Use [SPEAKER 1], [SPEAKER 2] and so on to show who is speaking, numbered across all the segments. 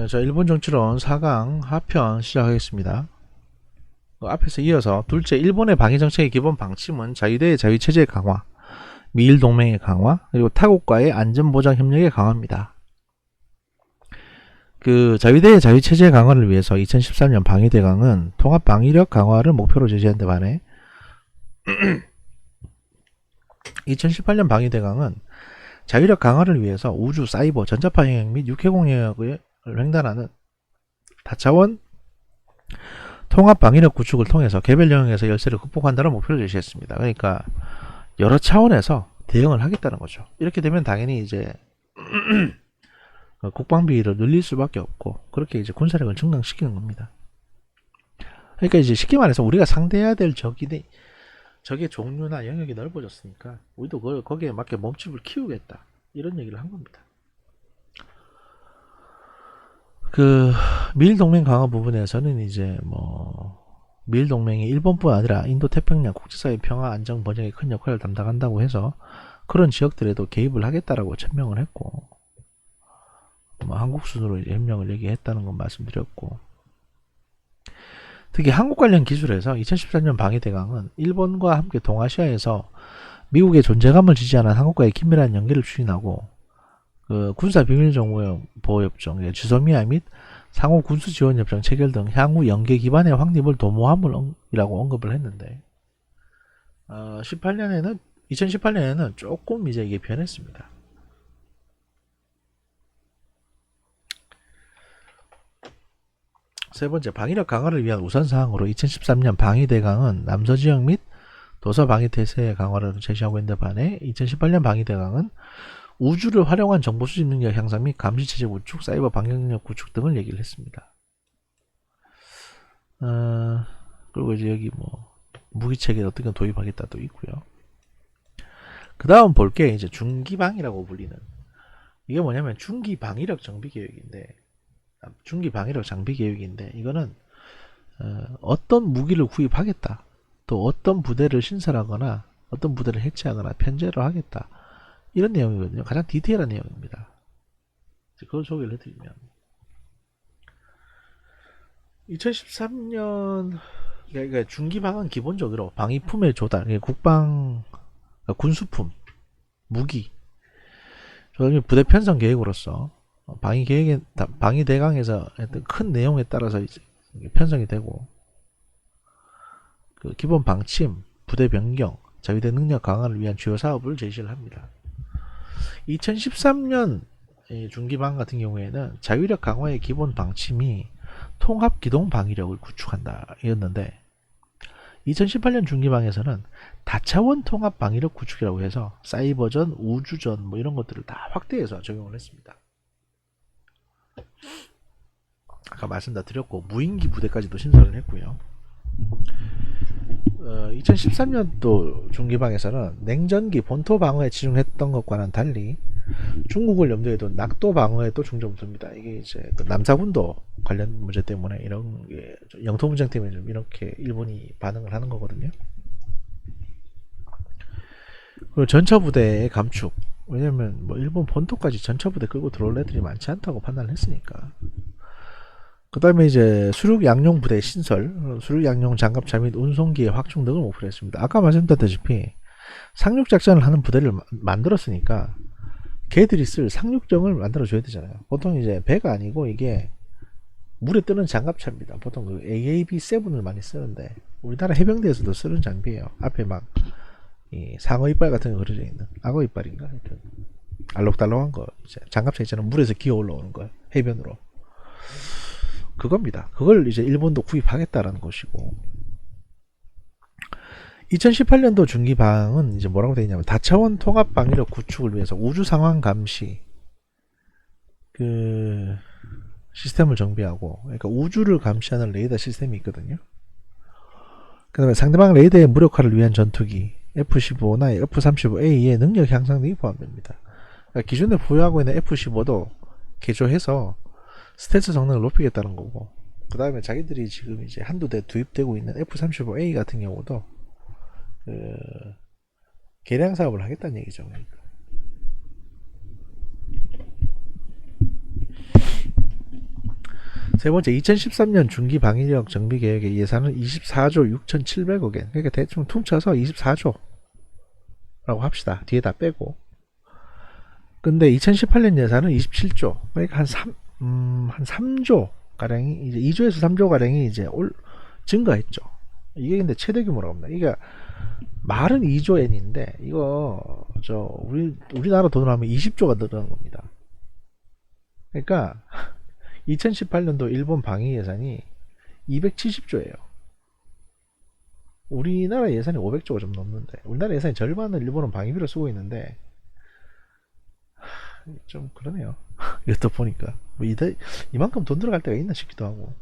[SPEAKER 1] 자, 일본 정치론 4강 하편 시작하겠습니다. 앞에서 이어서 둘째, 일본의 방위 정책의 기본 방침은 자유대의 자유체제 강화, 미일 동맹의 강화, 그리고 타국과의 안전보장 협력의 강화입니다. 자유대의 자유체제 강화를 위해서 2013년 방위대강은 통합방위력 강화를 목표로 제시한 데 반해 2018년 방위대강은 자유력 강화를 위해서 우주, 사이버, 전자파 영역 및 육해공 영역을 횡단하는 다차원 통합 방위력 구축을 통해서 개별 영역에서 열세를 극복한다는 목표를 제시했습니다. 그러니까 여러 차원에서 대응을 하겠다는 거죠. 이렇게 되면 당연히 이제 국방비를 늘릴 수밖에 없고 그렇게 이제 군사력을 증강시키는 겁니다. 그러니까 이제 쉽게 말해서 우리가 상대해야 될 적의 종류나 영역이 넓어졌으니까 우리도 거기에 맞게 몸집을 키우겠다 이런 얘기를 한 겁니다. 미일 동맹 강화 부분에서는 이제 미일 동맹이 일본뿐 아니라 인도 태평양 국제사회 평화 안정 번영에 큰 역할을 담당한다고 해서 그런 지역들에도 개입을 하겠다라고 천명을 했고 한국 순으로 이제 협력을 얘기했다는 건 말씀드렸고, 특히 한국 관련 기술에서 2014년 방위대강은 일본과 함께 동아시아에서 미국의 존재감을 지지하는 한국과의 긴밀한 연계를 추진하고 군사 비밀 정보 보호협정, 주소미아 및 상호 군수 지원 협정 체결 등 향후 연계 기반의 확립을 도모함이라고 언급을 했는데 2018년에는 조금 이제 이게 변했습니다. 세 번째, 방위력 강화를 위한 우선사항으로 2013년 방위대강은 남서지역 및 도서방위태세의 강화를 제시하고 있는 데 반해 2018년 방위대강은 우주를 활용한 정보 수집 능력 향상 및 감시체제 구축, 사이버 방역 능력 구축 등을 얘기를 했습니다. 그리고 이제 여기 무기체계 어떻게 도입하겠다도 있고요. 그 다음 볼 게 이제 중기방이라고 불리는, 이게 뭐냐면 중기방위력 정비계획인데 이거는 어떤 무기를 구입하겠다, 또 어떤 부대를 신설하거나 어떤 부대를 해체하거나 편제를 하겠다, 이런 내용이거든요. 가장 디테일한 내용입니다. 그걸 소개를 해드리면 2013년 그러니까 중기방은 기본적으로 방위품의 조달, 국방 군수품, 무기 부대 편성 계획으로서 방위대강에서 큰 내용에 따라서 이제 편성이 되고 기본 방침, 부대 변경, 자위대 능력 강화를 위한 주요 사업을 제시를 합니다. 2013년 중기방 같은 경우에는 자위력 강화의 기본 방침이 통합 기동 방위력을 구축한다 였는데 2018년 중기방에서는 다차원 통합 방위력 구축이라고 해서 사이버전, 우주전 이런 것들을 다 확대해서 적용을 했습니다. 아까 말씀 다 드렸고 무인기 부대까지도 신설을 했고요. 2013년도 중기방에서는 냉전기 본토 방어에 치중했던 것과는 달리 중국을 염두에 둔 낙도 방어에 또 중점을 둡니다. 이게 이제 남사군도 관련 문제 때문에 이런 게 영토 분쟁 때문에 좀 이렇게 일본이 반응을 하는 거거든요. 그리고 전차 부대의 감축. 왜냐면 일본 본토까지 전차 부대 끌고 들어올 애들이 많지 않다고 판단을 했으니까. 그 다음에 이제 수륙 양용 부대 신설, 수륙 양용 장갑차 및 운송기의 확충 등을 목표로 했습니다. 아까 말씀드렸다시피 상륙 작전을 하는 부대를 만들었으니까 걔들이 쓸 상륙정을 만들어줘야 되잖아요. 보통 이제 배가 아니고 이게 물에 뜨는 장갑차입니다. 보통 그 AAB7을 많이 쓰는데 우리나라 해병대에서도 쓰는 장비예요. 앞에 이 상어 이빨 같은 거 그려져 있는, 악어 이빨인가 하여튼 알록달록한 거 장갑차 있잖아요. 물에서 기어 올라오는 거 해변으로, 그겁니다. 그걸 이제 일본도 구입하겠다라는 것이고 2018년도 중기방은 이제 뭐라고 되어 있냐면 다차원 통합 방위력 구축을 위해서 우주 상황 감시 시스템을 정비하고, 그러니까 우주를 감시하는 레이더 시스템이 있거든요. 그 다음에 상대방 레이더의 무력화를 위한 전투기 F-15나 F-35A의 능력 향상 등이 포함됩니다. 그러니까 기존에 보유하고 있는 F-15도 개조해서 스텔스 성능을 높이겠다는 거고, 그 다음에 자기들이 지금 이제 한두 대 도입되고 있는 F-35A 같은 경우도 개량 사업을 하겠다는 얘기죠. 그러니까. 세 번째, 2013년 중기 방위력 정비 계획의 예산은 24조 6,700억 엔. 그러니까 대충 퉁쳐서 24조라고 합시다. 뒤에 다 빼고. 근데 2018년 예산은 27조. 그러니까 한 3조 가량이 이제 2조에서 3조 가량이 이제 증가했죠. 이게 근데 최대 규모라고 합니다. 이게 말은 2조 엔인데 이거 우리나라 돈으로 하면 20조가 늘어난 겁니다. 그러니까 2018년도 일본 방위 예산이 270조예요. 우리나라 예산이 500조가 좀 넘는데 우리나라 예산의 절반을 일본은 방위비로 쓰고 있는데 좀 그러네요. 이것도 보니까 뭐 이만큼 돈 들어갈 때가 있나 싶기도 하고.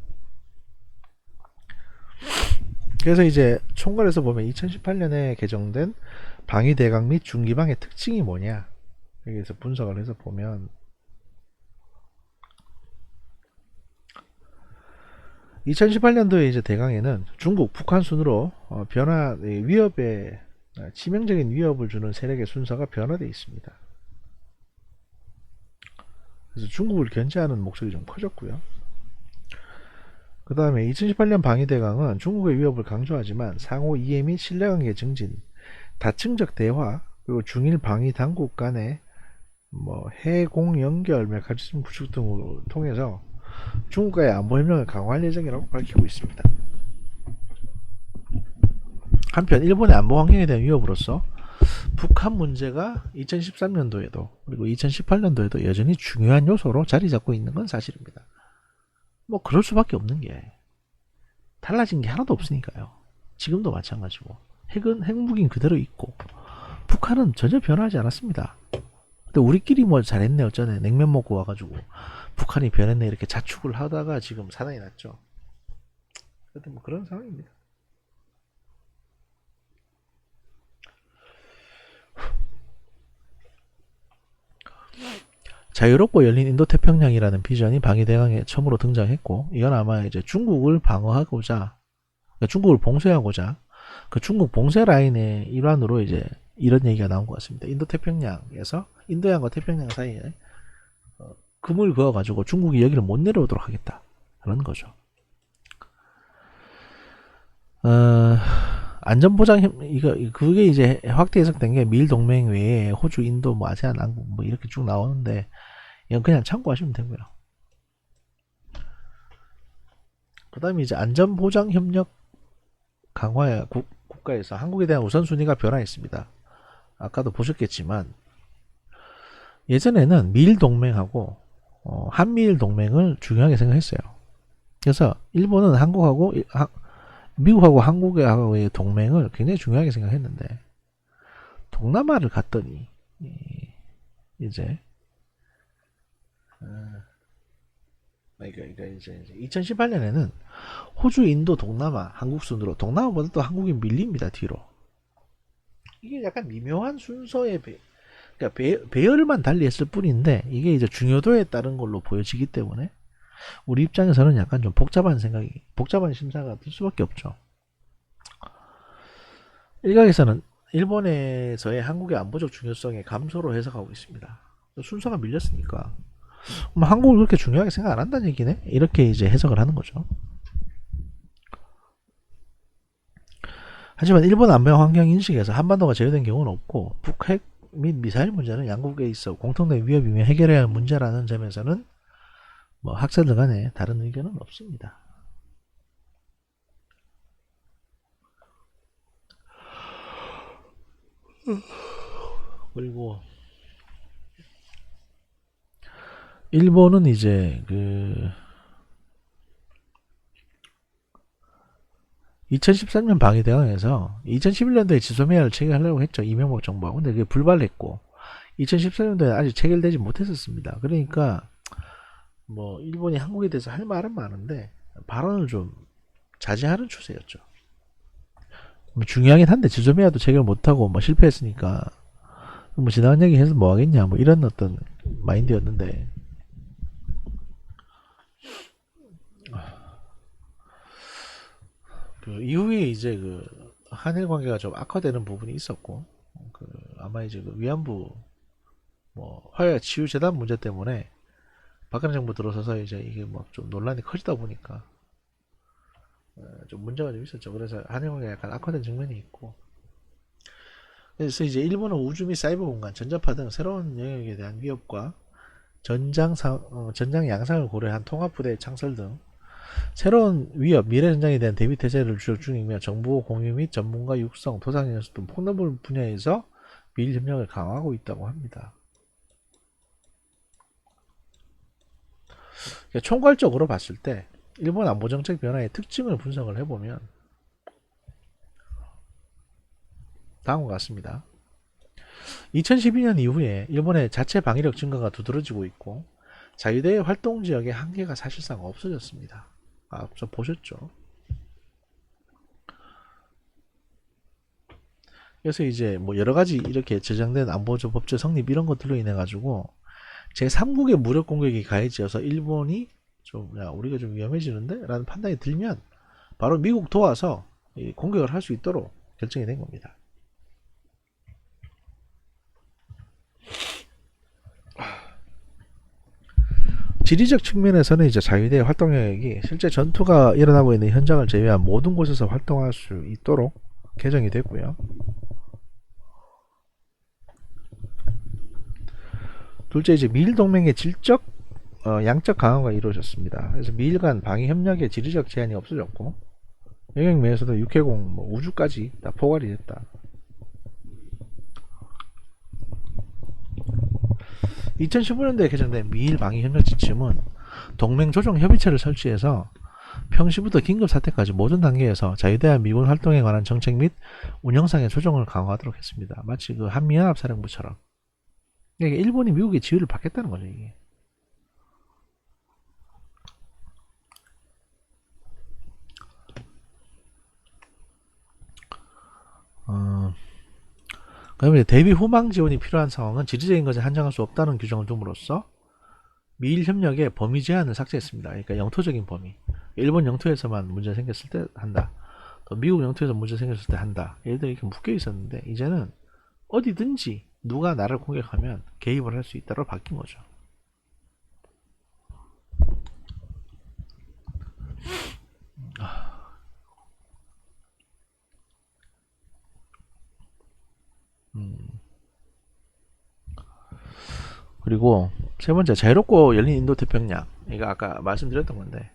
[SPEAKER 1] 그래서 이제 총괄에서 보면 2018년에 개정된 방위대강 및 중기방의 특징이 뭐냐 여기서 분석을 해서 보면 2018년도에 이제 대강에는 중국, 북한 순으로 위협에 치명적인 위협을 주는 세력의 순서가 변화되어 있습니다. 그래서 중국을 견제하는 목적이 좀 커졌고요. 그 다음에 2018년 방위대강은 중국의 위협을 강조하지만 상호 이해 및 신뢰관계 증진, 다층적 대화, 그리고 중일 방위 당국 간의 해공 연결 메커니즘 구축 등을 통해서 중국과의 안보 협력을 강화할 예정이라고 밝히고 있습니다. 한편 일본의 안보 환경에 대한 위협으로서 북한 문제가 2013년도에도 그리고 2018년도에도 여전히 중요한 요소로 자리 잡고 있는 건 사실입니다. 뭐 그럴 수밖에 없는 게 달라진 게 하나도 없으니까요. 지금도 마찬가지고 핵무기는 그대로 있고 북한은 전혀 변하지 않았습니다. 근데 우리끼리 뭐 잘했네 어쩌네 냉면 먹고 와가지고 북한이 변했네 이렇게 자축을 하다가 지금 사단이 났죠. 하여튼 뭐 그런 상황입니다. 자유롭고 열린 인도태평양이라는 비전이 방위대강에 처음으로 등장했고 이건 아마 이제 중국을 방어하고자 중국을 봉쇄하고자 그 중국 봉쇄 라인의 일환으로 이제 이런 얘기가 나온 것 같습니다. 인도태평양에서 인도양과 태평양 사이에 금을 그어가지고 중국이 여기를 못 내려오도록 하겠다 그런 거죠. 안전보장 그게 이제 확대 해석된 게 미일 동맹 외에 호주, 인도, 아세안, 한국 이렇게 쭉 나오는데 이건 그냥 참고하시면 되고요. 그 다음에 이제 안전보장 협력 강화에 국가에서 한국에 대한 우선순위가 변화했습니다. 아까도 보셨겠지만 예전에는 미일 동맹하고 한미일 동맹을 중요하게 생각했어요. 그래서 일본은 미국하고 한국의 동맹을 굉장히 중요하게 생각했는데 동남아를 갔더니 이제 이제 2018년에는 호주, 인도, 동남아, 한국 순으로 동남아보다 또 한국이 밀립니다 뒤로. 이게 약간 미묘한 순서의 그러니까 배열만 달리했을 뿐인데 이게 이제 중요도에 따른 걸로 보여지기 때문에 우리 입장에서는 약간 좀 복잡한 심사가 들 수밖에 없죠. 일각에서는 일본에서의 한국의 안보적 중요성의 감소로 해석하고 있습니다. 순서가 밀렸으니까 한국을 그렇게 중요하게 생각 안 한다는 얘기네? 이렇게 이제 해석을 하는 거죠. 하지만 일본 안보 환경 인식에서 한반도가 제외된 경우는 없고 북핵 및 미사일 문제는 양국에 있어 공통된 위협이며 해결해야 할 문제라는 점에서는 학자들 간에 다른 의견은 없습니다. 그리고 일본은 이제 2013년 방위대항에서 2011년도에 지소미아를 체결하려고 했죠. 이명박 정부가. 근데 그게 불발했고 2014년도에 아직 체결되지 못했었습니다. 그러니까 일본이 한국에 대해서 할 말은 많은데 발언을 좀 자제하는 추세였죠. 중요하긴 한데 지소미아도 체결 못하고 실패했으니까 지나간 얘기 해서 뭐 하겠냐 이런 어떤 마인드였는데 이후에 이제 한일 관계가 좀 악화되는 부분이 있었고 아마 이제 위안부 화해 치유 재단 문제 때문에 박근혜 정부 들어서서 이제 이게 뭐 좀 논란이 커지다 보니까 좀 문제가 좀 있었죠. 그래서 한영화가 약간 악화된 측면이 있고, 그래서 이제 일본은 우주 및 사이버 공간, 전자파 등 새로운 영역에 대한 위협과 전장 양상을 고려한 통합부대 창설 등 새로운 위협, 미래 전장에 대한 대비 태세를 주력 중이며, 정보 공유 및 전문가 육성, 도상 연수 등 폭넓은 분야에서 미일 협력을 강화하고 있다고 합니다. 그러니까 총괄적으로 봤을 때 일본 안보정책 변화의 특징을 분석을 해보면 다음과 같습니다. 2012년 이후에 일본의 자체 방위력 증가가 두드러지고 있고, 자유대의 활동 지역의 한계가 사실상 없어졌습니다. 앞서 보셨죠? 그래서 이제 뭐 여러가지 이렇게 제정된 안보조 법제 성립 이런 것들로 인해 가지고 제3국의 무력 공격이 가해지어서 일본이 좀, 야, 우리가 좀 위험해지는데? 라는 판단이 들면 바로 미국 도와서 공격을 할 수 있도록 결정이 된 겁니다. 지리적 측면에서는 이제 자위대의 활동 영역이 실제 전투가 일어나고 있는 현장을 제외한 모든 곳에서 활동할 수 있도록 개정이 됐고요. 둘째, 이제 미일 동맹의 질적, 양적 강화가 이루어졌습니다. 그래서 미일 간 방위 협력에 지리적 제한이 없어졌고, 영역 내에서도 육해공, 우주까지 다 포괄이 됐다. 2015년도에 개정된 미일 방위 협력 지침은 동맹 조정 협의체를 설치해서 평시부터 긴급 사태까지 모든 단계에서 자유대한 미군 활동에 관한 정책 및 운영상의 조정을 강화하도록 했습니다. 마치 그 한미연합사령부처럼. 이게 일본이 미국의 지휘를 받겠다는 거죠, 이게. 그다음에 대비 후방 지원이 필요한 상황은 지리적인 것에 한정할 수 없다는 규정을 둠으로써 미일 협력의 범위 제한을 삭제했습니다. 그러니까 영토적인 범위. 일본 영토에서만 문제 생겼을 때 한다. 또 미국 영토에서 문제 생겼을 때 한다. 얘들 이렇게 묶여 있었는데 이제는 어디든지 누가 나를 공격하면 개입을 할 수 있다로 바뀐 거죠. 그리고 세 번째, 자유롭고 열린 인도태평양. 이거 아까 말씀드렸던 건데,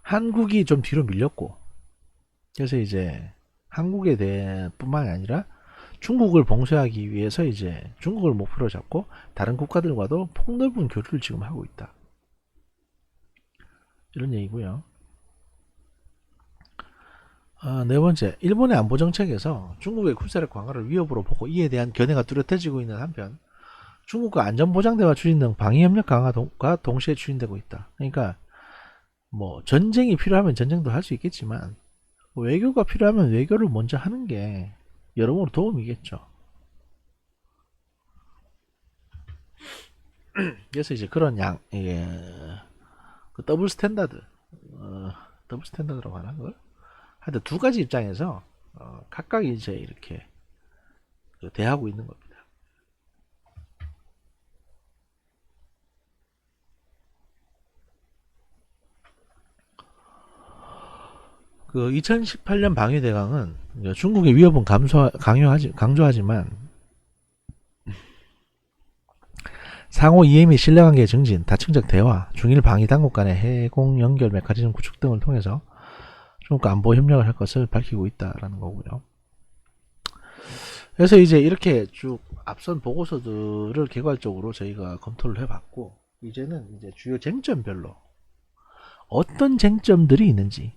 [SPEAKER 1] 한국이 좀 뒤로 밀렸고, 그래서 이제 한국에 대해 뿐만이 아니라 중국을 봉쇄하기 위해서 이제 중국을 목표로 잡고 다른 국가들과도 폭넓은 교류를 지금 하고 있다. 이런 얘기고요. 네 번째, 일본의 안보 정책에서 중국의 군사력 강화를 위협으로 보고 이에 대한 견해가 뚜렷해지고 있는 한편, 중국과 안전보장대화 추진 등 방위협력 강화가 동시에 추진되고 있다. 그러니까 뭐 전쟁이 필요하면 전쟁도 할 수 있겠지만 외교가 필요하면 외교를 먼저 하는 게 여러모로 도움이겠죠. 그래서 이제 그런 그 더블 스탠다드, 더블 스탠다드라고 하나 그걸? 하여튼 두 가지 입장에서 각각 이제 이렇게 대하고 있는 겁니다. 그 2018년 방위대강은 중국의 위협은 강조하지만 상호 이해 및 신뢰관계 증진, 다층적 대화, 중일 방위 당국 간의 해공 연결 메커니즘 구축 등을 통해서 중국과 안보 협력을 할 것을 밝히고 있다라는 거고요. 그래서 이제 이렇게 쭉 앞선 보고서들을 개괄적으로 저희가 검토를 해봤고, 이제는 이제 주요 쟁점별로 어떤 쟁점들이 있는지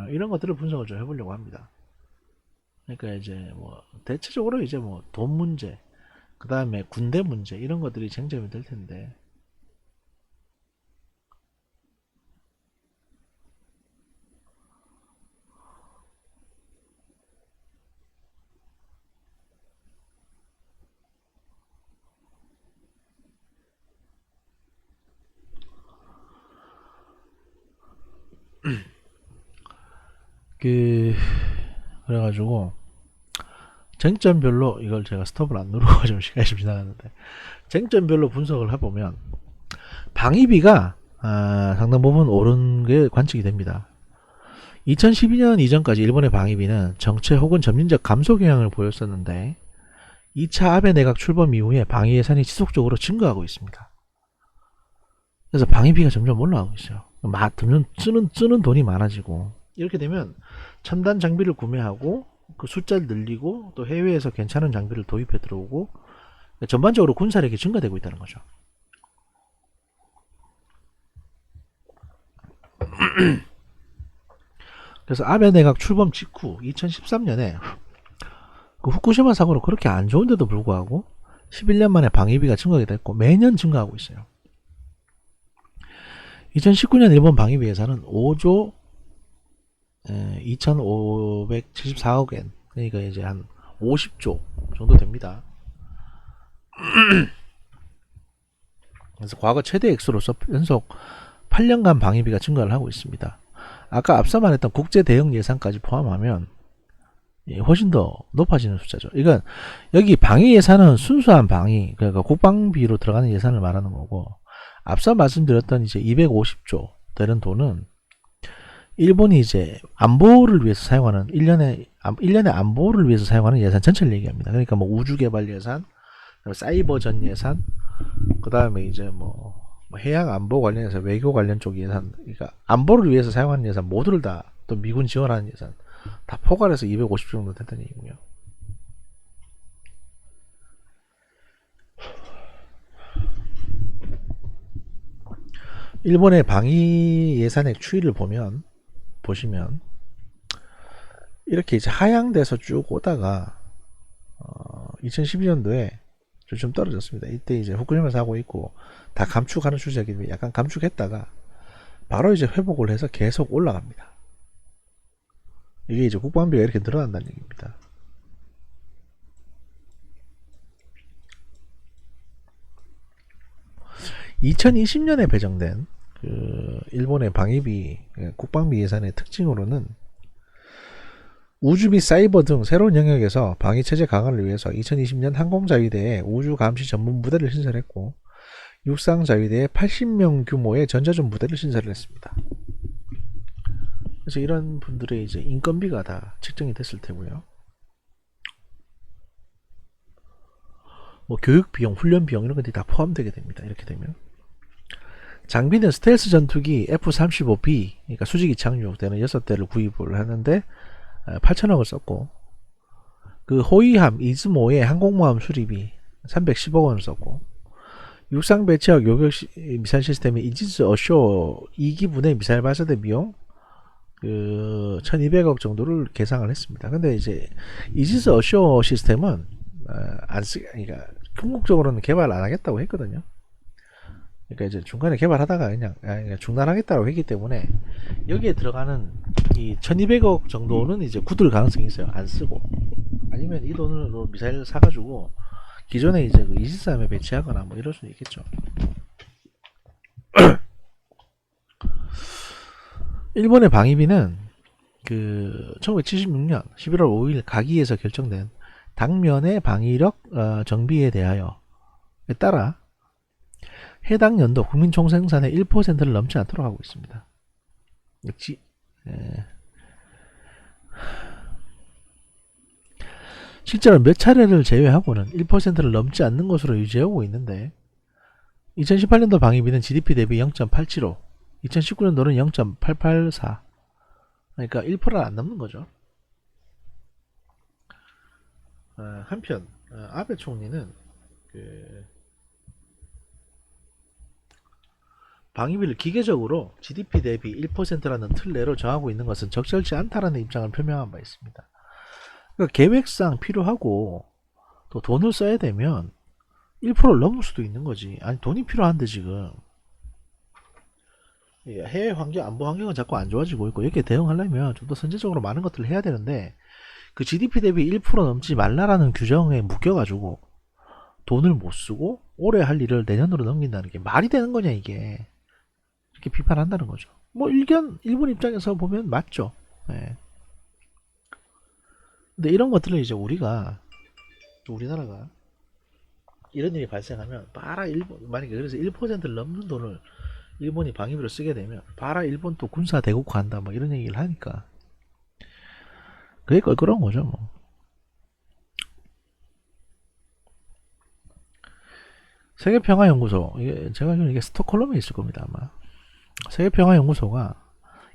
[SPEAKER 1] 이런 것들을 분석을 좀 해보려고 합니다. 그러니까 이제 뭐 대체적으로 이제 뭐 돈 문제, 그 다음에 군대 문제 이런 것들이 쟁점이 될 텐데, 그래가지고 쟁점별로 이걸 제가 스톱을 안 누르고 좀 시간이 좀 지나갔는데, 쟁점별로 분석을 해보면 방위비가 상당 부분 오른 게 관측이 됩니다. 2012년 이전까지 일본의 방위비는 정체 혹은 점진적 감소 경향을 보였었는데 2차 아베 내각 출범 이후에 방위 예산이 지속적으로 증가하고 있습니다. 그래서 방위비가 점점 올라가고 있어요. 점점 쓰는 돈이 많아지고, 이렇게 되면 첨단 장비를 구매하고 그 숫자를 늘리고 또 해외에서 괜찮은 장비를 도입해 들어오고 전반적으로 군사력이 증가되고 있다는 거죠. 그래서 아베 내각 출범 직후 2013년에 그 후쿠시마 사고로 그렇게 안 좋은데도 불구하고 11년 만에 방위비가 증가하게 됐고 매년 증가하고 있어요. 2019년 일본 방위비 예산은 5조 2,574억 엔, 그러니까 이제 한 50조 정도 됩니다. 그래서 과거 최대 액수로서 연속 8년간 방위비가 증가를 하고 있습니다. 아까 앞서 말했던 국제 대응 예산까지 포함하면 훨씬 더 높아지는 숫자죠. 이건 여기 방위 예산은 순수한 방위, 그러니까 국방비로 들어가는 예산을 말하는 거고, 앞서 말씀드렸던 이제 250조 되는 돈은 일본이 이제 안보를 위해서 사용하는 1년에 안보를 위해서 사용하는 예산 전체를 얘기합니다. 그러니까 뭐 우주 개발 예산, 사이버 전 예산, 그 다음에 이제 뭐 해양 안보 관련해서 외교 관련 쪽 예산, 그러니까 안보를 위해서 사용하는 예산 모두를 다, 또 미군 지원하는 예산 다 포괄해서 250 정도 된다는 얘기고요. 일본의 방위 예산의 추이를 보시면 이렇게 이제 하향돼서 쭉 오다가 2012년도에 좀 떨어졌습니다. 이때 이제 후쿠시마 사고 있고 다 감축하는 추세이기 때문에 약간 감축했다가 바로 이제 회복을 해서 계속 올라갑니다. 이게 이제 국방비가 이렇게 늘어난다는 얘기입니다. (2020년에) 배정된 그 일본의 방위비 국방비 예산의 특징으로는 우주 및 사이버 등 새로운 영역에서 방위체제 강화를 위해서 2020년 항공자위대에 우주감시 전문 부대를 신설했고, 육상자위대에 80명 규모의 전자전 부대를 신설을 했습니다. 그래서 이런 분들의 이제 인건비가 다 책정이 됐을 테고요. 뭐 교육 비용, 훈련 비용 이런 것들이 다 포함되게 됩니다. 이렇게 되면 장비는 스텔스 전투기 F-35B, 그러니까 수직이 착륙되는 6대를 구입을 하는데 8천억을 썼고, 그 호위함 이즈모의 항공모함 수리비 310억 원을 썼고, 육상 배치학 요격 미사일 시스템의 이지스 어쇼 2기분의 미사일 발사대 비용 그 1200억 정도를 계상을 했습니다. 근데 이제 이지스 어쇼 시스템은 그러니까 궁극적으로는 개발 안 하겠다고 했거든요. 그러니까 이제 중간에 개발하다가 그냥 중단하겠다고 했기 때문에 여기에 들어가는 이 1200억 정도는 이제 굳을 가능성이 있어요. 안 쓰고, 아니면 이 돈으로 미사일을 사가지고 기존에 이제 그 23에 배치하거나 뭐 이럴 수는 있겠죠. 일본의 방위비는 그 1976년 11월 5일 가기에서 결정된 당면의 방위력 정비에 대하여에 따라 해당 연도 국민 총생산의 1%를 넘지 않도록 하고 있습니다. 실제로 몇 차례를 제외하고는 1%를 넘지 않는 것으로 유지하고 있는데, 2018년도 방위비는 GDP 대비 0.875, 2019년도는 0.884, 그러니까 1%를 안 넘는 거죠. 한편 아베 총리는 그 방위비를 기계적으로 GDP 대비 1%라는 틀 내로 정하고 있는 것은 적절치 않다라는 입장을 표명한 바 있습니다. 그러니까 계획상 필요하고 또 돈을 써야 되면 1%를 넘을 수도 있는 거지. 아니 돈이 필요한데 지금 해외 환경, 안보 환경은 자꾸 안 좋아지고 있고, 이렇게 대응하려면 좀 더 선제적으로 많은 것들을 해야 되는데 그 GDP 대비 1% 넘지 말라라는 규정에 묶여가지고 돈을 못 쓰고 올해 할 일을 내년으로 넘긴다는 게 말이 되는 거냐 이게. 이렇게 비판한다는 거죠. 뭐 일본 입장에서 보면 맞죠. 네. 근데 이런 것들을 이제 우리나라가 이런 일이 발생하면 봐라 일본, 만약에 그래서 1%를 넘는 돈을 일본이 방위비로 쓰게 되면 봐라 일본 또 군사 대국화 한다 뭐 이런 얘기를 하니까 그게 껄끄러운 거죠 뭐. 세계평화연구소, 이게 제가 알기로는 이게 스톡홀름에 있을 겁니다 아마. 세계평화연구소가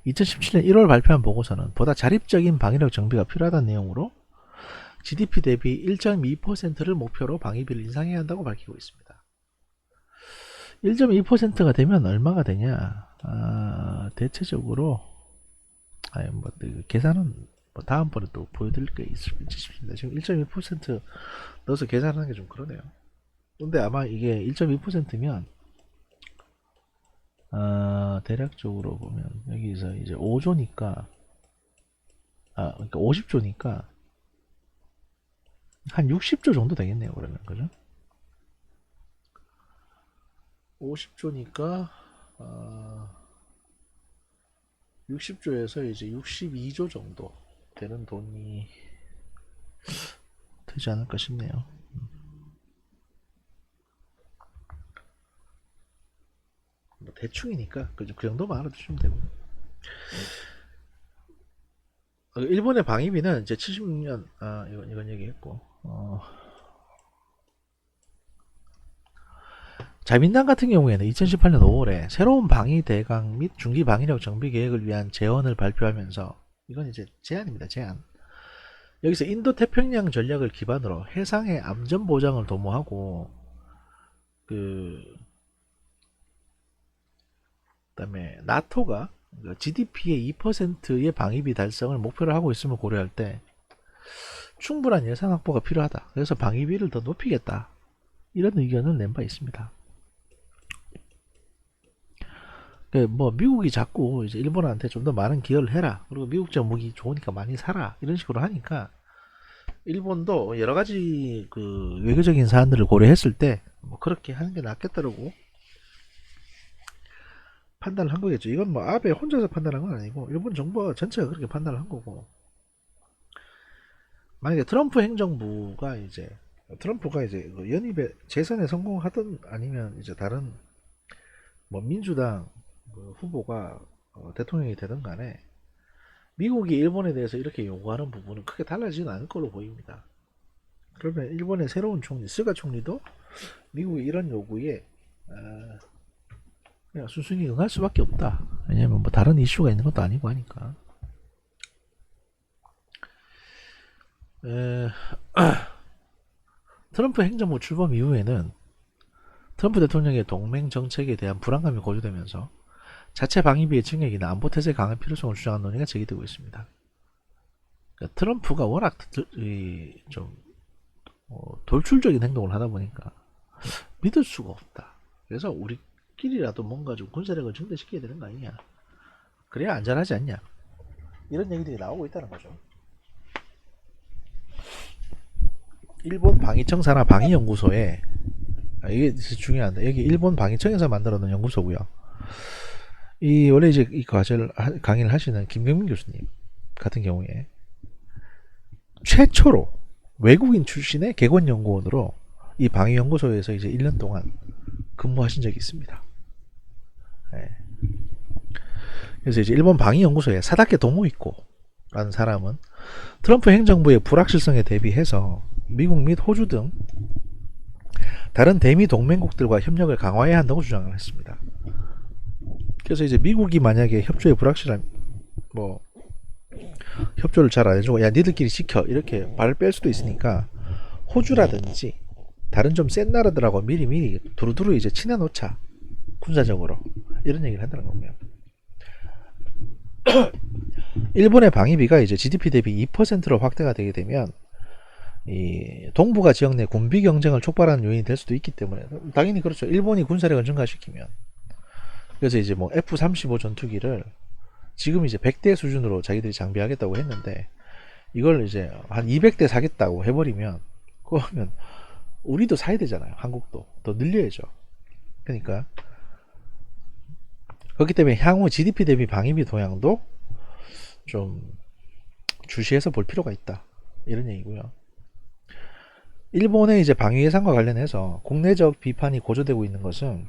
[SPEAKER 1] 2017년 1월 발표한 보고서는 보다 자립적인 방위력 정비가 필요하다는 내용으로 GDP 대비 1.2%를 목표로 방위비를 인상해야 한다고 밝히고 있습니다. 1.2%가 되면 얼마가 되냐? 대체적으로 뭐 계산은 뭐 다음번에 또 보여드릴 게 있을지 싶습니다. 지금 1.2% 넣어서 계산하는 게 좀 그러네요. 근데 아마 이게 1.2%면 대략적으로 보면 여기서 이제 5조니까 그러니까 50조니까 한 60조 정도 되겠네요. 그러면 그죠? 50조니까 60조에서 이제 62조 정도 되는 돈이 되지 않을까 싶네요. 뭐 대충이니까 그 정도만 알아두시면 되고. 일본의 방위비는 이제 76년 이건 얘기했고 자민당 같은 경우에는 2018년 5월에 새로운 방위 대강 및 중기 방위력 정비 계획을 위한 제언을 발표하면서 이건 이제 제안입니다. 제안. 여기서 인도 태평양 전략을 기반으로 해상의 안전 보장을 도모하고 그다음에 나토가 GDP의 2%의 방위비 달성을 목표로 하고 있음을 고려할 때 충분한 예산 확보가 필요하다. 그래서 방위비를 더 높이겠다. 이런 의견을 낸 바 있습니다. 뭐 미국이 자꾸 이제 일본한테 좀 더 많은 기여를 해라. 그리고 미국적 무기 좋으니까 많이 사라. 이런 식으로 하니까 일본도 여러 가지 그 외교적인 사안들을 고려했을 때 뭐 그렇게 하는 게 낫겠다라고 판단을 한 거겠죠. 이건 뭐 아베 혼자서 판단한 건 아니고 일본 정부가 전체가 그렇게 판단을 한 거고. 만약에 트럼프가 이제 그 연입에 재선에 성공하든 아니면 이제 다른 뭐 민주당 그 후보가 대통령이 되든 간에 미국이 일본에 대해서 이렇게 요구하는 부분은 크게 달라지지는 않을 걸로 보입니다. 그러면 일본의 새로운 총리 스가 총리도 미국의 이런 요구에 그냥 순순히 응할 수밖에 없다. 왜냐면 뭐 다른 이슈가 있는 것도 아니고 하니까. 트럼프 행정부 출범 이후에는 트럼프 대통령의 동맹 정책에 대한 불안감이 고조되면서 자체 방위비의 증액이나 안보 태세 강화 필요성을 주장하는 논의가 제기되고 있습니다. 그러니까 트럼프가 워낙 좀 돌출적인 행동을 하다 보니까 믿을 수가 없다. 그래서 우리끼리라도 뭔가 좀 군사력을 증대시켜야 되는 거 아니냐. 그래야 안전하지 않냐. 이런 얘기들이 나오고 있다는 거죠. 일본 방위청 산하 방위연구소에 이게 중요한데 여기 일본 방위청에서 만들어 놓은 연구소고요. 이 원래 이제 이 강의를 하시는 김경민 교수님 같은 경우에 최초로 외국인 출신의 객원연구원으로 이 방위연구소에서 이제 1년 동안 근무하신 적이 있습니다. 네. 그래서 이제 일본 방위연구소에 사다케 도모이코라는 사람은 트럼프 행정부의 불확실성에 대비해서 미국 및 호주 등 다른 대미 동맹국들과 협력을 강화해야 한다고 주장을 했습니다. 그래서 이제 미국이 만약에 협조에 불확실한 뭐 협조를 잘 안 해주고 야 니들끼리 지켜 이렇게 발을 뺄 수도 있으니까 호주라든지 다른 좀 센 나라들하고 미리 두루두루 이제 친해놓자 군사적으로 이런 얘기를 한다는 거고요. 일본의 방위비가 이제 GDP 대비 2%로 확대가 되게 되면 이 동북아 지역 내 군비 경쟁을 촉발하는 요인이 될 수도 있기 때문에 당연히 그렇죠. 일본이 군사력을 증가시키면 그래서 이제 뭐 F-35 전투기를 지금 이제 100대 수준으로 자기들이 장비하겠다고 했는데 이걸 이제 한 200대 사겠다고 해버리면 그러면 우리도 사야 되잖아요. 한국도 더 늘려야죠. 그러니까 그렇기 때문에 향후 GDP 대비 방위비 동향도 좀 주시해서 볼 필요가 있다 이런 얘기고요. 일본의 이제 방위 예산과 관련해서 국내적 비판이 고조되고 있는 것은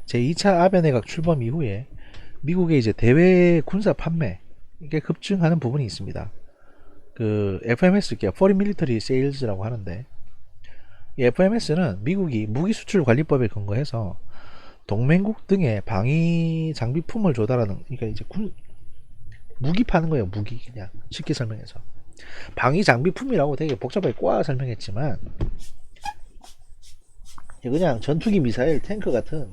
[SPEAKER 1] 제2차 아베 내각 출범 이후에 미국의 이제 대외 군사 판매 이게 급증하는 부분이 있습니다. 그 FMS, Foreign Military Sales라고 하는데, 이 FMS는 미국이 무기 수출 관리법에 근거해서 동맹국 등의 방위 장비품을 조달하는, 그러니까 이제 무기 파는 거예요. 무기, 그냥 쉽게 설명해서 방위 장비품이라고 되게 복잡하게 꼬아 설명했지만 그냥 전투기, 미사일, 탱크 같은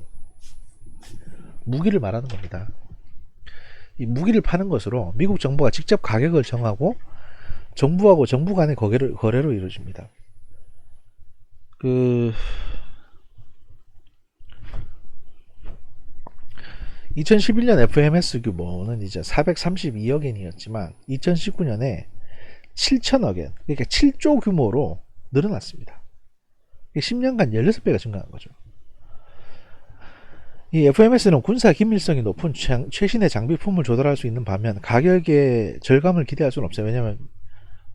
[SPEAKER 1] 무기를 말하는 겁니다. 이 무기를 파는 것으로 미국 정부가 직접 가격을 정하고 정부하고 정부 간의 거래로 이루어집니다. 그 2011년 FMS 규모는 이제 432억 엔이었지만 2019년에 7천억 엔, 그러니까 7조 규모로 늘어났습니다. 10년간 16배가 증가한 거죠. 이 FMS는 군사 긴밀성이 높은 최신의 장비품을 조달할 수 있는 반면 가격의 절감을 기대할 수는 없어요. 왜냐하면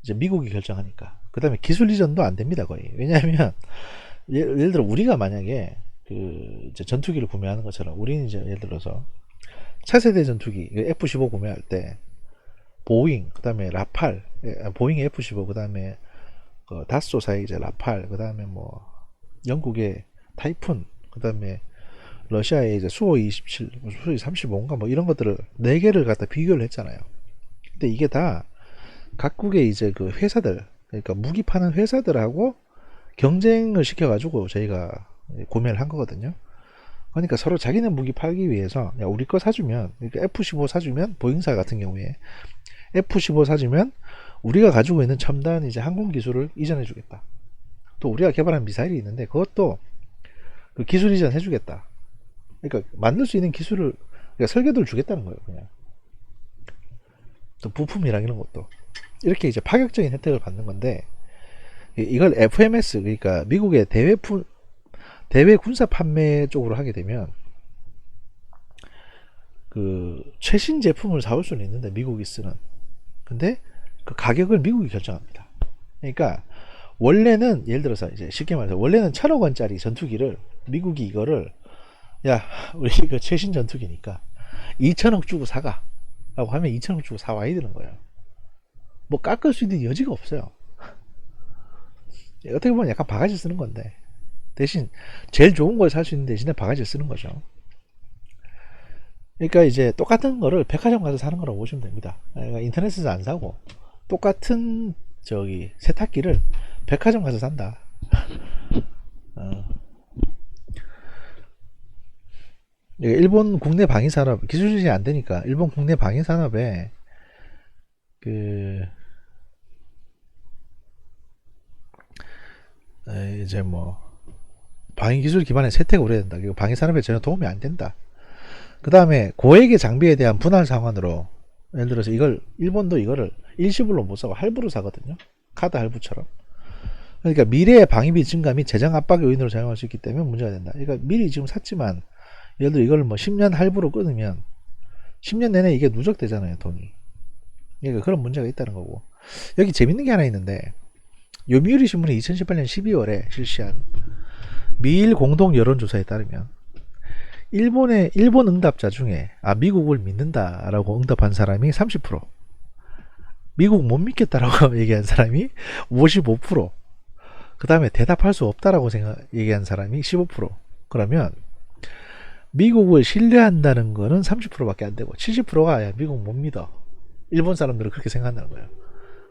[SPEAKER 1] 이제 미국이 결정하니까. 그 다음에 기술 이전도 안 됩니다, 거의. 왜냐하면 예를 들어 우리가 만약에 그 이제 전투기를 구매하는 것처럼 우리는 이제 예를 들어서 차세대 전투기 F-15 구매할 때 보잉, 그 다음에 라팔, 보잉의 F-15, 그 다음에 다스조사의 이제 라팔, 그 다음에 뭐 영국의 타이푼, 그 다음에 러시아의 이제 수호이 27, 수호이 35인가 뭐 이런 것들을 4개를 갖다 비교를 했잖아요. 근데 이게 다 각국의 이제 그 회사들, 그러니까 무기 파는 회사들하고 경쟁을 시켜가지고 저희가 구매를 한 거거든요. 그러니까 서로 자기네 무기 팔기 위해서 야 우리 거 사주면, 그러니까 F-15 사주면, 보잉사 같은 경우에 F-15 사주면 우리가 가지고 있는 첨단 이제 항공 기술을 이전해 주겠다. 또 우리가 개발한 미사일이 있는데 그것도 그 기술 이전 해주겠다. 그러니까 만들 수 있는 기술을, 그러니까 설계도를 주겠다는 거예요. 그냥 또 부품이랑 이런 것도 이렇게 이제 파격적인 혜택을 받는 건데, 이걸 FMS, 그러니까 미국의 대외 군사 판매 쪽으로 하게 되면 그 최신 제품을 사올 수는 있는데 미국이 쓰는, 근데 그 가격을 미국이 결정합니다. 그러니까 원래는 예를 들어서 이제 쉽게 말해서 원래는 1,000억 원짜리 전투기를 미국이 이거를 야 우리 이거 최신 전투기니까 2,000억 주고 사가 라고 하면 2,000억 주고 사와야 되는 거예요. 뭐 깎을 수 있는 여지가 없어요. 어떻게 보면 약간 바가지 쓰는 건데, 대신 제일 좋은 걸 살 수 있는 대신에 바가지 쓰는 거죠. 그러니까 이제 똑같은 거를 백화점 가서 사는 거라고 보시면 됩니다. 그러니까 인터넷에서 안 사고 똑같은 저기 세탁기를 백화점 가서 산다. 일본 국내 방위 산업 기술이 안 되니까 일본 국내 방위 산업에 그 이제 뭐 방위 기술 기반의 세태가 오래된다. 이거 방위 산업에 전혀 도움이 안 된다. 그 다음에 고액의 장비에 대한 분할 상환으로, 예를 들어서 이걸 일본도 이거를 일시불로 못 사고 할부로 사거든요. 카드 할부처럼. 그러니까 미래의 방위비 증가 및 재정 압박의 요인으로 작용할 수 있기 때문에 문제가 된다. 그러니까 미리 지금 샀지만 예를 들어 이걸 뭐 10년 할부로 끊으면 10년 내내 이게 누적되잖아요, 돈이. 그러니까 그런 문제가 있다는 거고. 여기 재밌는 게 하나 있는데, 요미우리 신문이 2018년 12월에 실시한 미일 공동 여론조사에 따르면 일본 응답자 중에 미국을 믿는다라고 응답한 사람이 30%, 미국 못 믿겠다라고 얘기한 사람이 55%, 그 다음에 대답할 수 없다라고 얘기한 사람이 15%. 그러면 미국을 신뢰한다는 거는 30%밖에 안 되고 70%가 야 미국 못 믿어, 일본 사람들은 그렇게 생각한다는 거예요.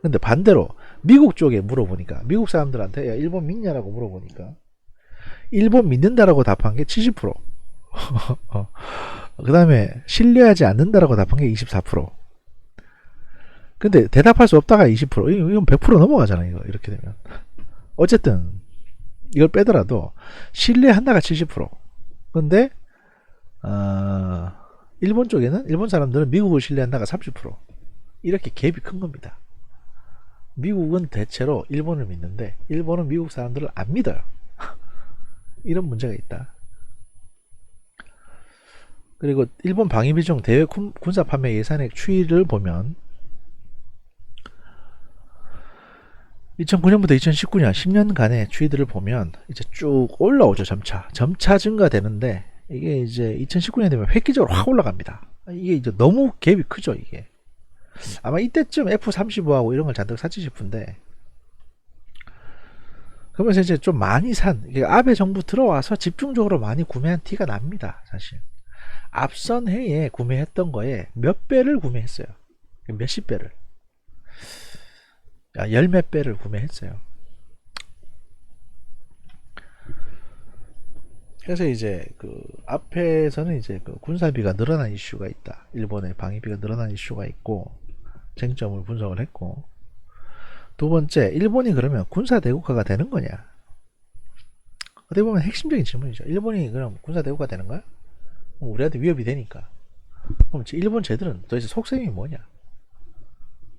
[SPEAKER 1] 근데 반대로 미국 쪽에 물어보니까, 미국 사람들한테 야 일본 믿냐라고 물어보니까 일본 믿는다라고 답한 게 70%, 그 다음에 신뢰하지 않는다라고 답한 게 24%. 근데 대답할 수 없다가 20%. 이건 100% 넘어가잖아요, 이거 이렇게 되면. 어쨌든 이걸 빼더라도 신뢰한다가 70%. 근데 일본 쪽에는, 일본 사람들은 미국을 신뢰한다가 30%. 이렇게 갭이 큰 겁니다. 미국은 대체로 일본을 믿는데 일본은 미국 사람들을 안 믿어요. 이런 문제가 있다. 그리고 일본 방위비 중 대외 군사 판매 예산액 추이를 보면 2009년부터 2019년 10년간의 추이들을 보면 이제 쭉 올라오죠. 점차 증가되는데 이게 이제 2019년 되면 획기적으로 확 올라갑니다. 이게 이제 너무 갭이 크죠. 이게 아마 이때쯤 F35하고 이런 걸 잔뜩 샀지 싶은데, 그러면서 이제 좀 많이 이게 아베 정부 들어와서 집중적으로 많이 구매한 티가 납니다. 사실 앞선 해에 구매했던 거에 몇 배를 구매했어요. 몇십 배를, 열 몇 배를 구매했어요. 그래서 이제 그 앞에서는 이제 그 군사비가 늘어난 이슈가 있다. 일본의 방위비가 늘어난 이슈가 있고 쟁점을 분석을 했고, 두 번째, 일본이 그러면 군사 대국화가 되는 거냐? 어떻게 보면 핵심적인 질문이죠. 일본이 그럼 군사 대국화 되는 거야? 우리한테 위협이 되니까. 그럼 일본 쟤들은 도대체 속셈이 뭐냐?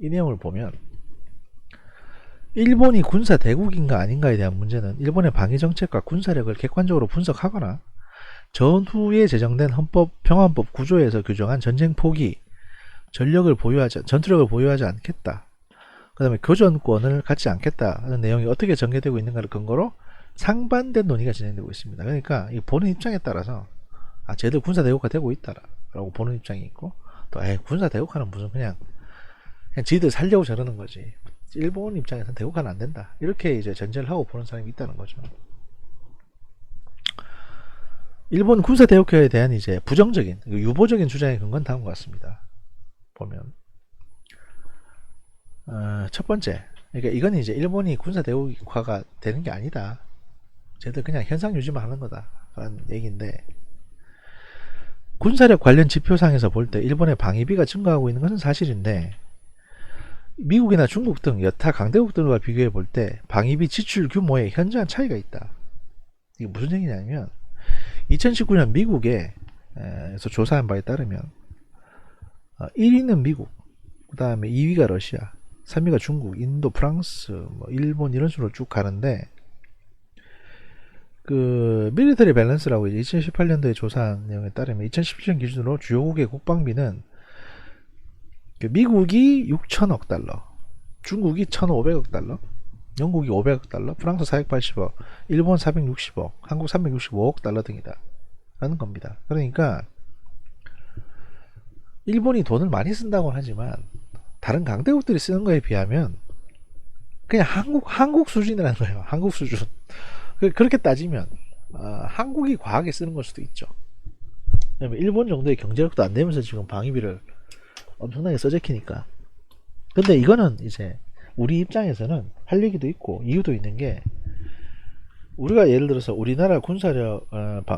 [SPEAKER 1] 이 내용을 보면 일본이 군사 대국인가 아닌가에 대한 문제는 일본의 방위 정책과 군사력을 객관적으로 분석하거나 전후에 제정된 헌법 평화헌법 구조에서 규정한 전쟁 포기, 전투력을 보유하지 않겠다. 그 다음에 교전권을 갖지 않겠다 하는 내용이 어떻게 전개되고 있는가를 근거로 상반된 논의가 진행되고 있습니다. 그러니까 이 보는 입장에 따라서 쟤들 군사 대국화 되고 있다라고 보는 입장이 있고, 또 군사 대국화는 무슨 그냥 지들 살려고 저러는 거지, 일본 입장에서는 대국화는 안 된다, 이렇게 이제 전제를 하고 보는 사람이 있다는 거죠. 일본 군사 대국화에 대한 이제 부정적인 유보적인 주장의 근거는 다음과 같습니다. 보면 첫 번째, 그러니까 이건 이제 일본이 군사 대국화가 되는 게 아니다, 쟤들 그냥 현상 유지만 하는 거다 라는 얘기인데, 군사력 관련 지표상에서 볼 때 일본의 방위비가 증가하고 있는 것은 사실인데, 미국이나 중국 등 여타 강대국들과 비교해 볼 때 방위비 지출 규모에 현저한 차이가 있다. 이게 무슨 얘기냐면 2019년 미국에서 조사한 바에 따르면 1위는 미국, 그 다음에 2위가 러시아, 3위가 중국, 인도, 프랑스, 일본 이런 식으로 쭉 가는데, 그 밀리터리 밸런스라고 이제 2018년도에 조사한 내용에 따르면 2017년 기준으로 주요국의 국방비는 미국이 6천억 달러, 중국이 1,500억 달러, 영국이 500억 달러, 프랑스 480억, 일본 460억, 한국 365억 달러 등이다 라는 겁니다. 그러니까 일본이 돈을 많이 쓴다고 하지만 다른 강대국들이 쓰는 거에 비하면 그냥 한국 수준이라는 거예요. 한국 수준. 그렇게 따지면 한국이 과하게 쓰는 걸 수도 있죠. 왜냐면 일본 정도의 경제력도 안 되면서 지금 방위비를 엄청나게 써제키니까. 근데 이거는 이제 우리 입장에서는 할 얘기도 있고 이유도 있는 게, 우리가 예를 들어서 우리나라 군사력